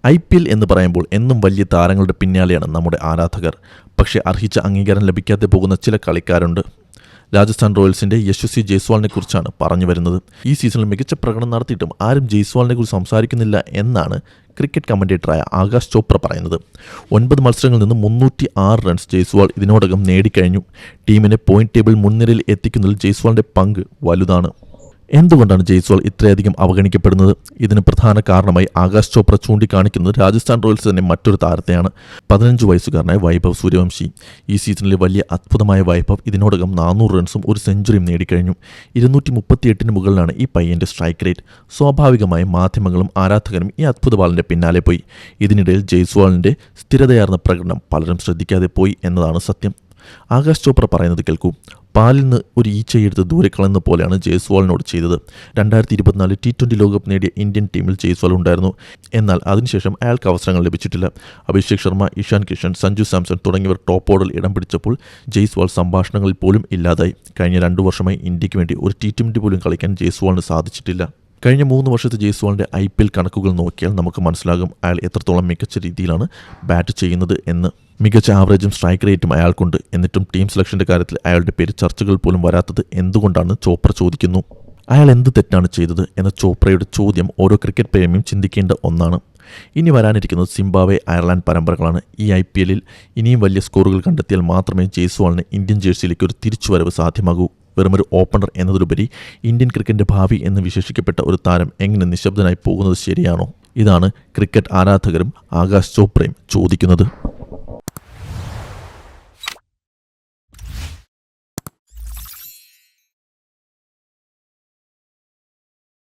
IPL എന്ന് പറയുമ്പോൾ എന്നും വലിയ താരങ്ങളുടെ പിന്നാലെയാണ് നമ്മുടെ ആരാധകർ. പക്ഷേ അർഹിച്ച അംഗീകാരം ലഭിക്കാതെ പോകുന്ന ചില കളിക്കാരുണ്ട്. രാജസ്ഥാൻ റോയൽസിന്റെ യശസ്വി ജയ്സ്വാളിനെ കുറിച്ചാണ് പറഞ്ഞു വരുന്നത്. ഈ സീസണിൽ മികച്ച പ്രകടനം നടത്തിയിട്ടും ആരും ജയ്സ്വാളിനെ കുറിച്ച് സംസാരിക്കുന്നില്ല എന്നാണ് ക്രിക്കറ്റ് കമന്റേറ്ററായ ആകാശ് ചോപ്ര പറയുന്നത്. 9 മത്സരങ്ങളിൽ നിന്ന് 306 റൺസ് ജയ്സ്വാൾ ഇതിനോടകം നേടിക്കഴിഞ്ഞു. ടീമിനെ പോയിന്റ് ടേബിൾ മുൻനിരയിൽ എത്തിക്കുന്നതിൽ ജയ്സ്വാളിന്റെ പങ്ക് വലുതാണ്. എന്തുകൊണ്ടാണ് ജയ്സ്വാൾ ഇത്രയധികം അവഗണിക്കപ്പെടുന്നത്? ഇതിന് പ്രധാന കാരണമായി ആകാശ് ചോപ്ര ചൂണ്ടിക്കാണിക്കുന്നത് രാജസ്ഥാൻ റോയൽസ് തന്നെ മറ്റൊരു താരത്തെയാണ്. 15 വയസ്സുകാരനായ വൈഭവ് സൂര്യവംശി. ഈ സീസണിലെ വലിയ അത്ഭുതമായ വൈഭവ് ഇതിനോടകം 400 റൺസും ഒരു സെഞ്ചുറിയും നേടിക്കഴിഞ്ഞു. 238 മുകളിലാണ് ഈ പയ്യന്റെ സ്ട്രൈക്ക് റേറ്റ്. സ്വാഭാവികമായും മാധ്യമങ്ങളും ആരാധകരും ഈ അത്ഭുത ബാലന്റെ പിന്നാലെ പോയി. ഇതിനിടയിൽ ജയ്സ്വാളിന്റെ സ്ഥിരതയാർന്ന പ്രകടനം പലരും ശ്രദ്ധിക്കാതെ പോയി എന്നതാണ് സത്യം. ആകാശ് ചോപ്ര പറയുന്നത് കേൾക്കൂ. പാലിൽ നിന്ന് ഒരു ഈച്ചയെടുത്ത് ദൂരെ കളയുന്ന പോലെയാണ് ജയ്സ്വാളിനോട് ചെയ്തത്. 2024 T20 ലോകകപ്പ് നേടിയ ഇന്ത്യൻ ടീമിൽ ജയ്സ്വാൾ ഉണ്ടായിരുന്നു. എന്നാൽ അതിനുശേഷം അയാൾക്ക് അവസരങ്ങൾ ലഭിച്ചിട്ടില്ല. അഭിഷേക് ശർമ്മ, ഇഷാൻ കിഷൻ, സഞ്ജു സാംസൺ തുടങ്ങിയവർ ടോപ്പ് ഓർഡറിൽ ഇടം പിടിച്ചപ്പോൾ ജയ്സ്വാൾ സംഭാഷണങ്ങളിൽ പോലും ഇല്ലാതായി. കഴിഞ്ഞ 2 വർഷമായി ഇന്ത്യക്ക് വേണ്ടി ഒരു T20 പോലും കളിക്കാൻ ജയ്സ്വാളിന് സാധിച്ചിട്ടില്ല. കഴിഞ്ഞ 3 വർഷത്തെ ജയ്സ്വാളിന്റെ IPL കണക്കുകൾ നോക്കിയാൽ നമുക്ക് മനസ്സിലാകും അയാൾ എത്രത്തോളം മികച്ച രീതിയിലാണ് ബാറ്റ് ചെയ്യുന്നത് എന്ന്. മികച്ച ആവറേജും സ്ട്രൈക്ക് റേറ്റും അയാൾക്കുണ്ട്. എന്നിട്ടും ടീം സെലക്ഷന്റെ കാര്യത്തിൽ അയാളുടെ പേര് ചർച്ചകൾ പോലും വരാത്തത് എന്തുകൊണ്ടാണ് ചോപ്ര ചോദിക്കുന്നു. അയാൾ എന്ത് തെറ്റാണ് ചെയ്തത് എന്ന ചോപ്രയുടെ ചോദ്യം ഓരോ ക്രിക്കറ്റ് പ്രേമിയും ചിന്തിക്കേണ്ട ഒന്നാണ്. ഇനി വരാനിരിക്കുന്നത് സിംബാബ്വെ അയർലാൻഡ് പരമ്പരകളാണ്. ഈ IPL ഇനിയും വലിയ സ്കോറുകൾ കണ്ടെത്തിയാൽ മാത്രമേ ജയ്സ്വാളിന് ഇന്ത്യൻ ജേഴ്സിയിലേക്ക് ഒരു തിരിച്ചുവരവ് സാധ്യമാകൂ. വെറുമൊരു ഓപ്പണർ എന്നതിലുപരി ഇന്ത്യൻ ക്രിക്കറ്റിന്റെ ഭാവി എന്ന് വിശേഷിക്കപ്പെട്ട ഒരു താരം എങ്ങനെ നിശബ്ദനായി പോകുന്നത് ശരിയാണോ? ഇതാണ് ക്രിക്കറ്റ് ആരാധകരും ആകാശ് ചോപ്രയും ചോദിക്കുന്നത്.